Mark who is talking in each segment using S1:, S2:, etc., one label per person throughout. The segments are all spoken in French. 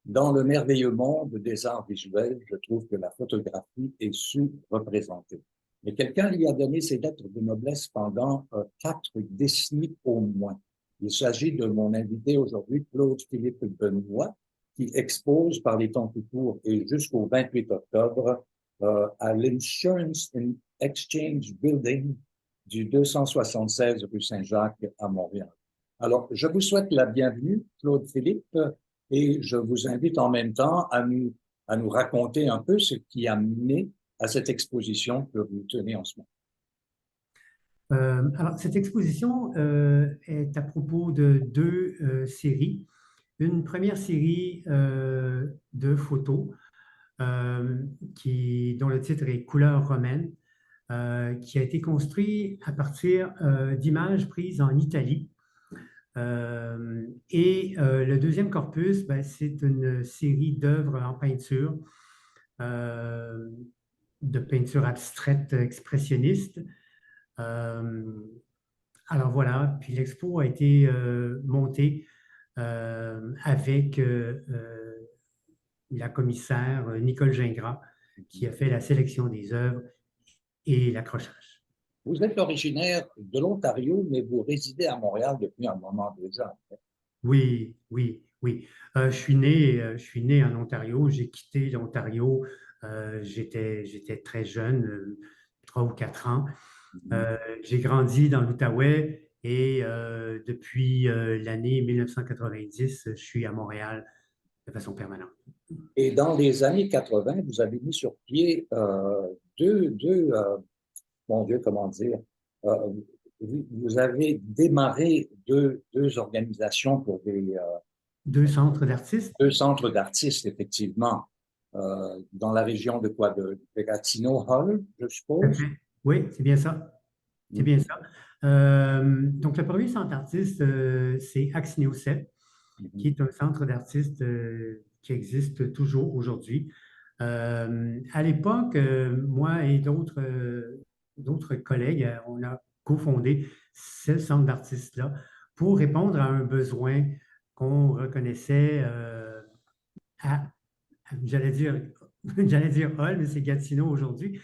S1: Dans le merveilleux monde des arts visuels, je trouve que la photographie est sous-représentée. Mais quelqu'un lui a donné ses lettres de noblesse pendant 4 décennies au moins. Il s'agit de mon invité aujourd'hui, Claude-Philippe Benoît, qui expose par les temps qui courent et jusqu'au 28 octobre à l'Insurance and Exchange Building du 276 rue Saint-Jacques à Montréal. Alors, je vous souhaite la bienvenue, Claude-Philippe, et je vous invite en même temps à nous raconter un peu ce qui a mené à cette exposition que vous tenez en ce moment.
S2: Alors, cette exposition est à propos de deux séries. Une première série de photos dont le titre est Couleurs romaines, qui a été construit à partir d'images prises en Italie. Le deuxième corpus, c'est une série d'œuvres en peinture, de peinture abstraite expressionniste. Alors voilà, puis l'expo a été montée avec la commissaire Nicole Gingras, qui a fait la sélection des œuvres et l'accrochage.
S1: Vous êtes originaire de l'Ontario, mais vous résidez à Montréal depuis un moment déjà.
S2: Oui, oui, oui. Je suis né en Ontario. J'ai quitté l'Ontario. J'étais très jeune, 3 ou 4 ans. J'ai grandi dans l'Outaouais et depuis l'année 1990, je suis à Montréal de façon permanente.
S1: Et dans les années 80, vous avez mis sur pied mon Dieu, comment dire, euh, vous avez démarré deux organisations pour
S2: 2 centres d'artistes.
S1: 2 centres d'artistes, effectivement, dans la région de quoi? De Gatineau Hall, je suppose?
S2: Oui, c'est bien ça. C'est bien ça. Donc, le premier centre d'artistes, c'est Axineo 7, qui est un centre d'artistes qui existe toujours aujourd'hui. À l'époque, moi et d'autres collègues, on a cofondé ce centre d'artistes-là pour répondre à un besoin qu'on reconnaissait à, j'allais dire, j'allais dire Hall, mais c'est Gatineau aujourd'hui,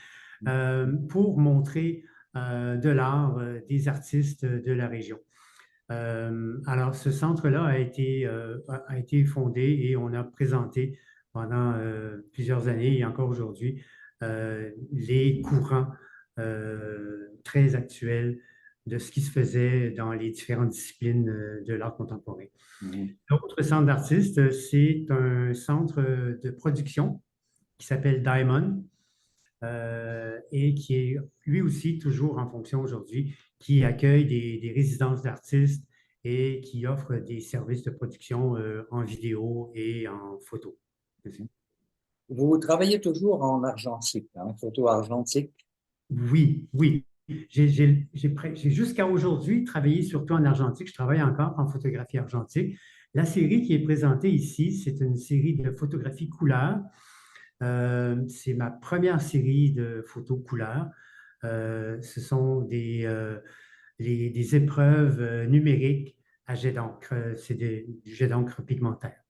S2: pour montrer de l'art des artistes de la région. Alors, ce centre-là a été fondé et on a présenté pendant plusieurs années et encore aujourd'hui les courants très actuels de ce qui se faisait dans les différentes disciplines de l'art contemporain. L'autre centre d'artistes, c'est un centre de production qui s'appelle Diamond et qui est lui aussi toujours en fonction aujourd'hui, qui accueille des résidences d'artistes et qui offre des services de production en vidéo et en photo.
S1: Vous travaillez toujours en argentique, photo argentique?
S2: Oui, oui. J'ai jusqu'à aujourd'hui travaillé surtout en argentique. Je travaille encore en photographie argentique. La série qui est présentée ici, c'est une série de photographie couleur. C'est ma première série de photos couleurs. Ce sont des épreuves numériques à jet d'encre. C'est du jet d'encre pigmentaire.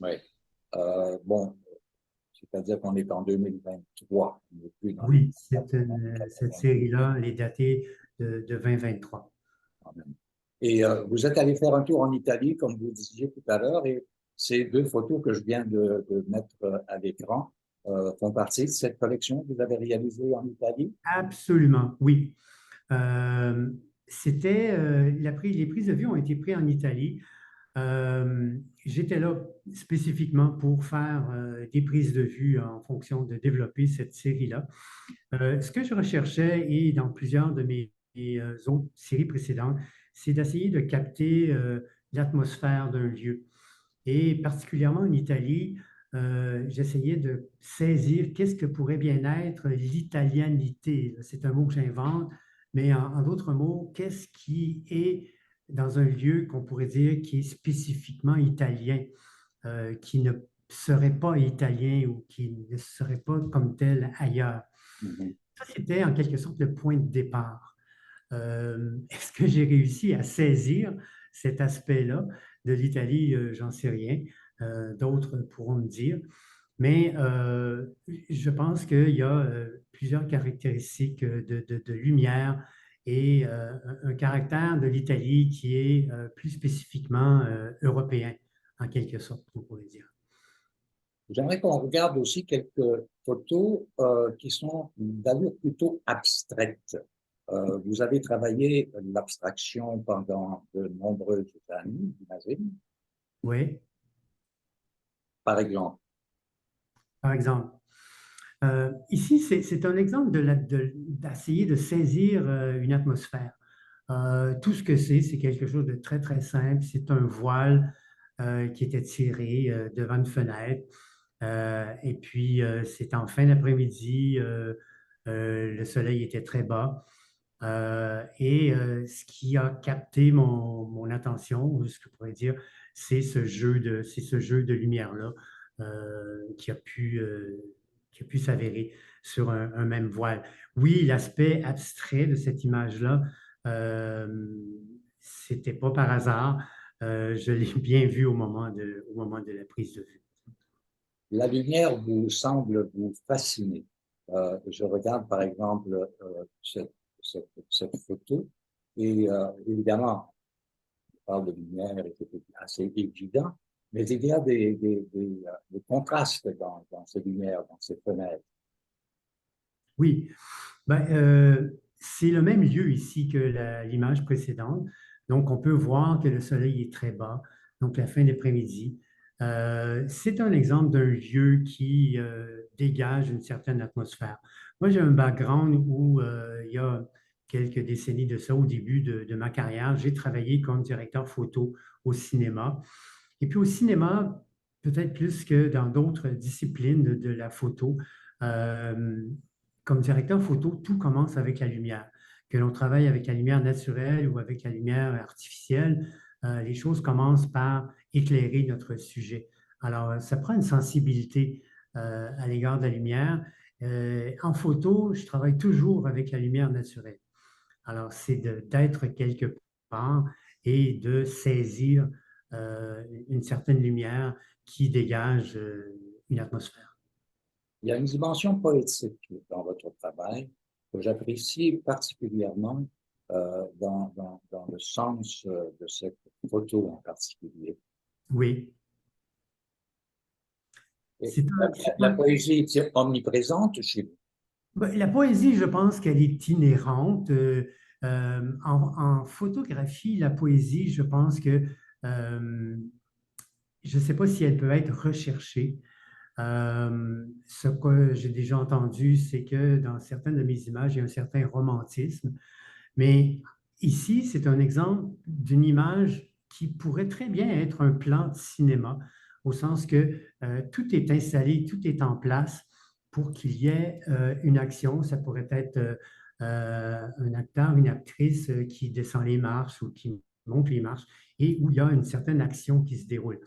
S1: Oui. Bon, c'est-à-dire qu'on est en 2023. On n'est plus dans
S2: Oui,
S1: les
S2: cette
S1: 80.
S2: série-là, elle est datée de 2023.
S1: Quand même. Et vous êtes allé faire un tour en Italie, comme vous disiez tout à l'heure, et ces 2 photos que je viens de mettre à l'écran font partie de cette collection que vous avez réalisée en Italie?
S2: Absolument, oui. Les prises de vue ont été prises en Italie. J'étais là spécifiquement pour faire des prises de vue en fonction de développer cette série-là. Ce que je recherchais, et dans plusieurs de mes autres séries précédentes, c'est d'essayer de capter l'atmosphère d'un lieu. Et particulièrement en Italie, j'essayais de saisir qu'est-ce que pourrait bien être l'italianité. C'est un mot que j'invente, mais en d'autres mots, qu'est-ce qui est dans un lieu qu'on pourrait dire qui est spécifiquement italien, qui ne serait pas italien ou qui ne serait pas comme tel ailleurs.
S1: Mhm.
S2: Ça, c'était en quelque sorte le point de départ. Est-ce que j'ai réussi à saisir cet aspect-là de l'Italie? J'en sais rien. d'autres pourront me dire. Mais je pense qu'il y a plusieurs caractéristiques de lumière et un caractère de l'Italie qui est plus spécifiquement européen, en quelque sorte, on pourrait dire.
S1: J'aimerais qu'on regarde aussi quelques photos qui sont d'allure plutôt abstraite. Vous avez travaillé l'abstraction pendant de nombreuses années, j'imagine,
S2: Oui,
S1: par exemple.
S2: par exemple. Ici, c'est un exemple d'essayer de saisir une atmosphère. Tout ce que c'est quelque chose de très, très simple. C'est un voile qui était tiré devant une fenêtre. Et puis, c'est en fin d'après-midi, le soleil était très bas. Ce qui a capté mon attention, ou ce que je pourrais dire, c'est ce jeu de lumière-là qui a pu s'avérer sur un même voile. Oui, l'aspect abstrait de cette image-là, c'était pas par hasard. Je l'ai bien vu au moment de la prise de vue.
S1: La lumière vous semble vous fasciner. Je regarde par exemple cette photo et évidemment, on parle de lumière et c'est assez évident, mais il y a des contrastes dans ces lumières, dans ces fenêtres.
S2: Oui, ben, c'est le même lieu ici que l'image précédente. Donc, on peut voir que le soleil est très bas, donc la fin d'après-midi. C'est un exemple d'un lieu qui dégage une certaine atmosphère. Moi, j'ai un background où il y a quelques décennies de ça, au début de ma carrière, j'ai travaillé comme directeur photo au cinéma. Et puis au cinéma, peut-être plus que dans d'autres disciplines de la photo, euh, comme directeur photo, tout commence avec la lumière. Que l'on travaille avec la lumière naturelle ou avec la lumière artificielle, les choses commencent par éclairer notre sujet. Alors, ça prend une sensibilité à l'égard de la lumière. En photo, je travaille toujours avec la lumière naturelle. Alors, c'est d'être quelque part et de saisir une certaine lumière qui dégage une atmosphère.
S1: Il y a une dimension poétique dans votre travail que j'apprécie particulièrement dans le sens de cette photo en particulier.
S2: Oui,
S1: Et
S2: c'est
S1: la poésie est omniprésente chez vous.
S2: ben, la poésie, je pense qu'elle est inhérente. En photographie, la poésie, je pense que je ne sais pas si elle peut être recherchée. Ce que j'ai déjà entendu, c'est que dans certaines de mes images, il y a un certain romantisme. Mais ici, c'est un exemple d'une image qui pourrait très bien être un plan de cinéma, au sens que tout est installé, tout est en place pour qu'il y ait une action. Ça pourrait être un acteur, une actrice qui descend les marches ou qui monte les marches et où il y a une certaine action qui se déroule.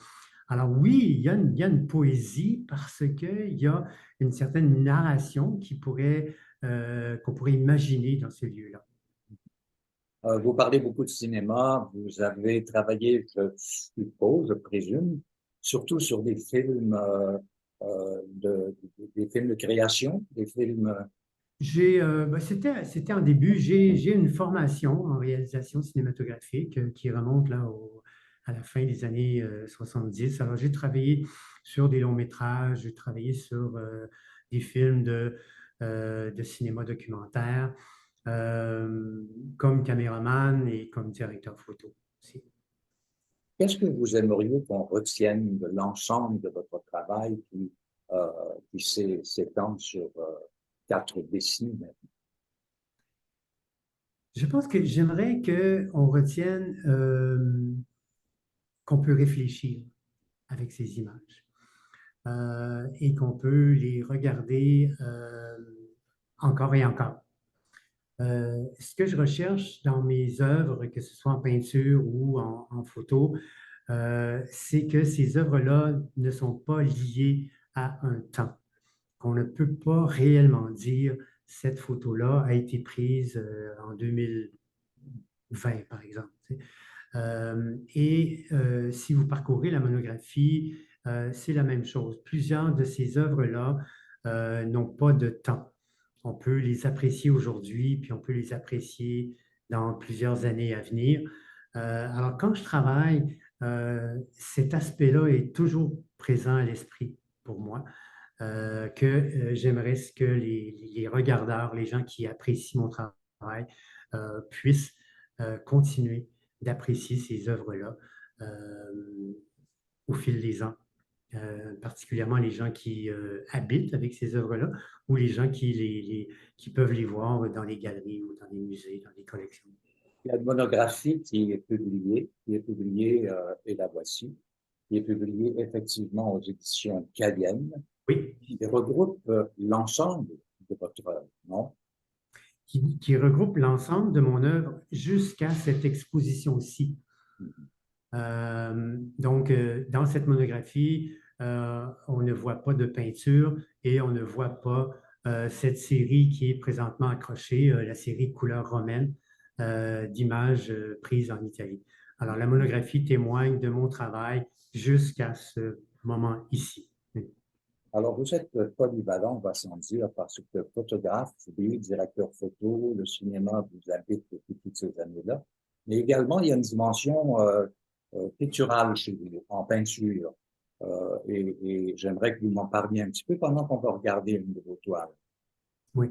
S2: Alors oui, il y a une poésie parce qu'il y a une certaine narration qu'on pourrait imaginer dans ce lieu-là.
S1: Vous parlez beaucoup de cinéma, vous avez travaillé, je suppose, je présume, surtout sur des films, des films de création, des films.
S2: C'était en début. J'ai une formation en réalisation cinématographique qui remonte là à la fin des années 70. Alors, j'ai travaillé sur des longs métrages, j'ai travaillé sur des films de cinéma documentaire euh, comme caméraman et comme directeur photo aussi.
S1: Qu'est-ce que vous aimeriez qu'on retienne de l'ensemble de votre travail euh, qui s'étend sur 4 décennies maintenant?
S2: Je pense que j'aimerais qu'on retienne qu'on peut réfléchir avec ces images. Et qu'on peut les regarder encore et encore. Ce que je recherche dans mes œuvres, que ce soit en peinture ou en photo, c'est que ces œuvres-là ne sont pas liées à un temps, qu'on ne peut pas réellement dire cette photo-là a été prise en 2020, par exemple. Si vous parcourez la monographie c'est la même chose. Plusieurs de ces œuvres-là n'ont pas de temps. On peut les apprécier aujourd'hui, puis on peut les apprécier dans plusieurs années à venir. Alors, quand je travaille, cet aspect-là est toujours présent à l'esprit pour moi, que j'aimerais que les regardeurs, les gens qui apprécient mon travail, puissent continuer d'apprécier ces œuvres-là au fil des ans. Particulièrement les gens qui habitent avec ces œuvres-là ou les gens qui peuvent les voir dans les galeries ou dans les musées, dans les collections.
S1: Il y a une monographie et la voici, qui est publiée effectivement aux éditions Calienne,
S2: Oui,
S1: qui regroupe l'ensemble de votre œuvre, non?
S2: qui regroupe l'ensemble de mon œuvre jusqu'à cette exposition-ci. Donc, dans cette monographie, on ne voit pas de peinture et on ne voit pas cette série qui est présentement accrochée, la série couleur romaine d'images prises en Italie. Alors, la monographie témoigne de mon travail jusqu'à ce moment ici.
S1: Alors, vous êtes polyvalent, on va s'en dire, parce que photographe, oui, directeur photo, le cinéma vous habite depuis toutes ces années-là. Mais également, il y a une dimension picturale chez vous, en peinture. Et j'aimerais que vous m'en parliez un petit peu pendant qu'on va regarder une de vos toiles.
S2: Oui.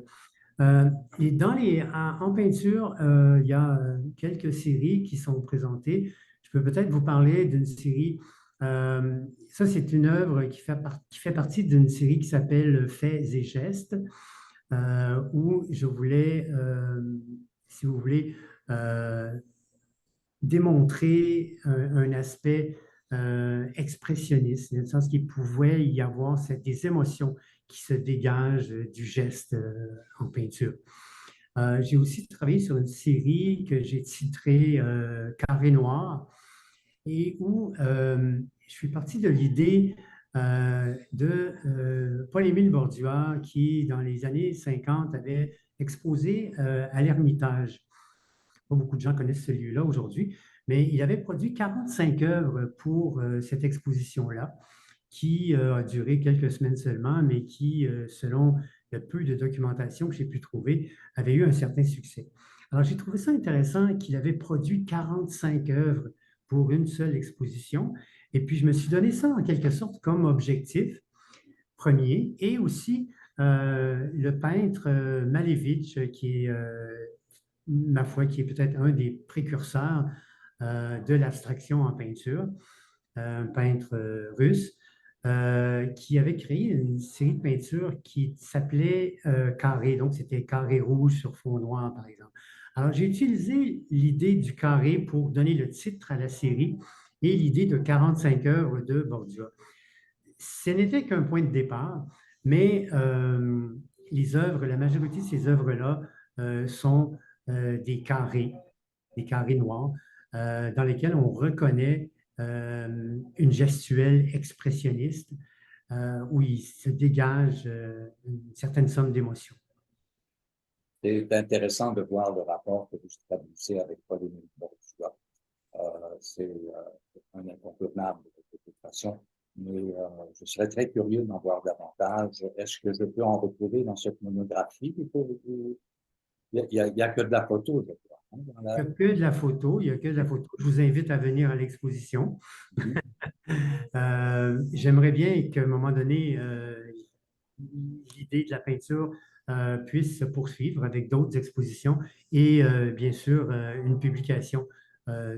S2: Et en peinture, il y a quelques séries qui sont présentées. Je peux peut-être vous parler d'une série. Ça, c'est une œuvre qui fait partie d'une série qui s'appelle Faits et gestes, où je voulais, si vous voulez, démontrer un aspect expressionniste, dans le sens qu'il pouvait y avoir des émotions qui se dégagent du geste en peinture. J'ai aussi travaillé sur une série que j'ai titrée Carré noir et où je suis parti de l'idée de Paul-Émile Bordua qui, dans les années 50, avait exposé à l'Ermitage. Pas beaucoup de gens connaissent ce lieu-là aujourd'hui, mais il avait produit 45 œuvres pour cette exposition-là, qui a duré quelques semaines seulement, mais qui, selon le peu de documentation que j'ai pu trouver, avait eu un certain succès. Alors, j'ai trouvé ça intéressant qu'il avait produit 45 œuvres pour une seule exposition, et puis je me suis donné ça en quelque sorte comme objectif premier, et aussi le peintre Malevich, qui est ma foi, qui est peut-être un des précurseurs de l'abstraction en peinture, un peintre russe, qui avait créé une série de peintures qui s'appelait Carré. Donc, c'était carré rouge sur fond noir, par exemple. Alors, j'ai utilisé l'idée du carré pour donner le titre à la série et l'idée de 45 œuvres de Bordua. Ce n'était qu'un point de départ, mais les œuvres, la majorité de ces œuvres-là sont des carrés noirs, dans lesquels on reconnaît une gestuelle expressionniste où il se dégage une certaine somme d'émotions.
S1: C'est intéressant de voir le rapport que vous établissez avec Paul-Émile Bordua. C'est un incontournable de toute façon, mais je serais très curieux d'en voir davantage. Est-ce que je peux en retrouver dans cette monographie? Il y a que de la photo, je crois. Hein,
S2: Il n'y a que de la photo, il n'y a que de la photo. Je vous invite à venir à l'exposition. J'aimerais bien qu'à un moment donné, l'idée de la peinture puisse se poursuivre avec d'autres expositions et bien sûr une publication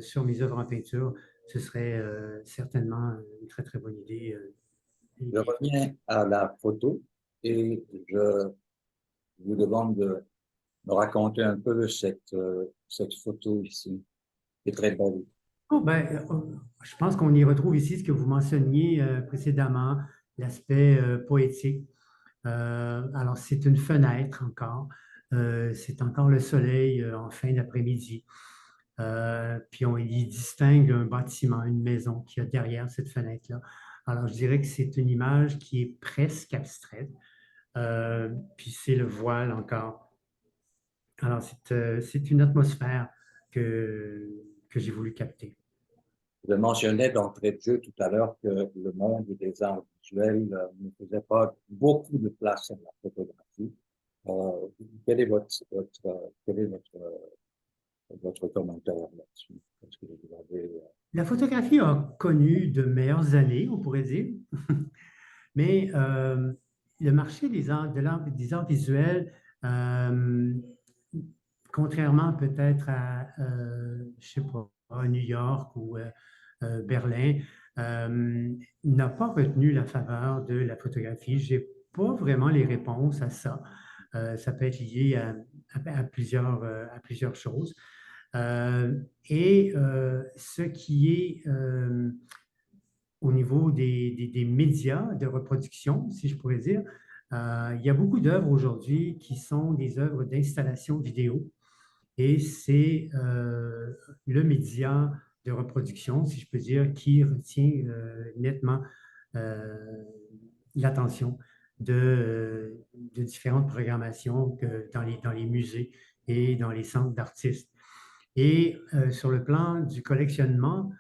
S2: sur mes œuvres en peinture. Ce serait certainement une très, très bonne idée.
S1: Je reviens à la photo et je vous demande de me raconter un peu cette photo ici, qui est très belle.
S2: Oh, ben, je pense qu'on y retrouve ici ce que vous mentionniez précédemment, l'aspect poétique. Alors, c'est une fenêtre encore. C'est encore le soleil en fin d'après-midi. Puis on y distingue un bâtiment, une maison qui a derrière cette fenêtre-là. Alors, je dirais que c'est une image qui est presque abstraite. Puis c'est le voile encore. Alors, c'est une atmosphère que j'ai voulu capter.
S1: Je mentionnais d'entrée de jeu tout à l'heure que le monde des arts visuels ne faisait pas beaucoup de place à la photographie. Quel est votre commentaire là-dessus? Est-ce que vous avez,
S2: La photographie a connu de meilleures années, on pourrait dire, mais le marché des arts visuels, contrairement peut-être à, je sais pas, à New York ou Berlin, n'a pas retenu la faveur de la photographie. Je n'ai pas vraiment les réponses à ça. Ça peut être lié à plusieurs choses. Ce qui est au niveau des médias de reproduction, si je pourrais dire, il y a beaucoup d'œuvres aujourd'hui qui sont des œuvres d'installation vidéo et c'est le média de reproduction, si je peux dire, qui retient nettement l'attention de différentes programmations dans les musées et dans les centres d'artistes. Et sur le plan du collectionnement,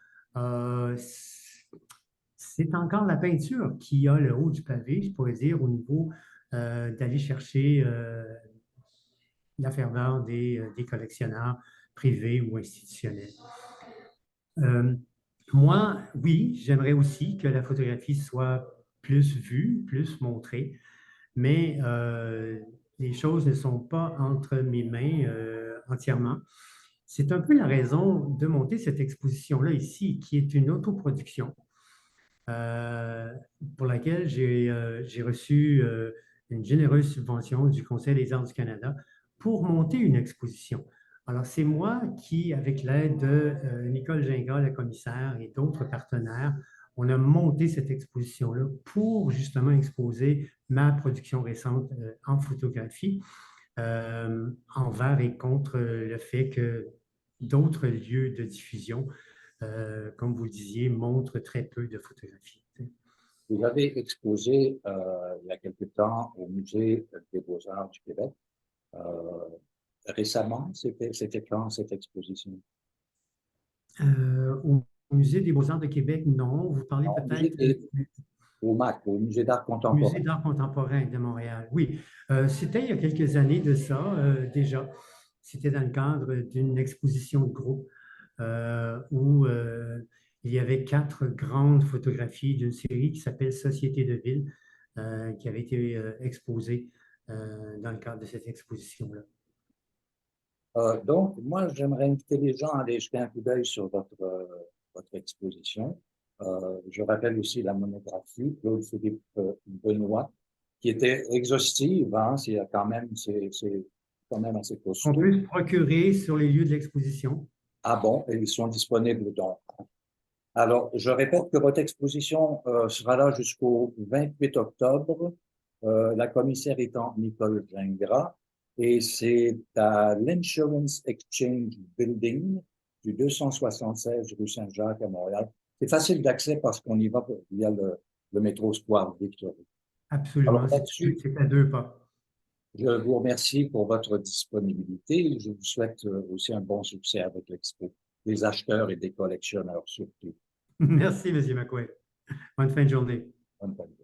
S2: c'est encore la peinture qui a le haut du pavé, je pourrais dire, au niveau d'aller chercher la ferveur des collectionneurs privés ou institutionnels. Moi, oui, j'aimerais aussi que la photographie soit plus vue, plus montrée, mais les choses ne sont pas entre mes mains entièrement. C'est un peu la raison de monter cette exposition-là ici, qui est une autoproduction pour laquelle j'ai reçu une généreuse subvention du Conseil des arts du Canada pour monter une exposition. Alors, c'est moi qui, avec l'aide de Nicole Gingras, la commissaire, et d'autres partenaires, on a monté cette exposition-là pour justement exposer ma production récente en photographie envers et contre le fait que d'autres lieux de diffusion, comme vous le disiez, montrent très peu de photographies.
S1: vous avez exposé il y a quelque temps au Musée des Beaux-Arts du Québec. Récemment, c'était quand cette exposition?
S2: Au Musée des Beaux-Arts de Québec, non. Vous parlez
S1: Non,
S2: peut-être
S1: au MAC, au Musée d'art
S2: du
S1: contemporain.
S2: Musée d'art contemporain de Montréal. Oui, c'était il y a quelques années de ça déjà. C'était dans le cadre d'une exposition de groupe où il y avait 4 grandes photographies d'une série qui s'appelle Société de ville, qui avait été exposée dans le cadre de cette exposition-là.
S1: Donc, moi, j'aimerais inviter les gens à aller jeter un coup d'œil sur votre exposition. Je rappelle aussi la monographie, Claude-Philippe Benoît, qui était exhaustive, hein, c'est quand même assez
S2: On
S1: costaud.
S2: peut se procurer sur les lieux de l'exposition.
S1: Ah bon, et ils sont disponibles donc. Alors, je répète que votre exposition sera là jusqu'au 28 octobre, la commissaire étant Nicole Gingras, et c'est à l'Insurance Exchange Building du 276 rue Saint-Jacques à Montréal. C'est facile d'accès parce qu'on y va via le métro Square Victory.
S2: Absolument,
S1: Alors là-dessus,
S2: c'est à 2 pas.
S1: je vous remercie pour votre disponibilité et je vous souhaite aussi un bon succès avec l'expo, des acheteurs et des collectionneurs surtout.
S2: Merci, M. McQuaid. Bonne fin de journée.
S1: Bonne fin de journée.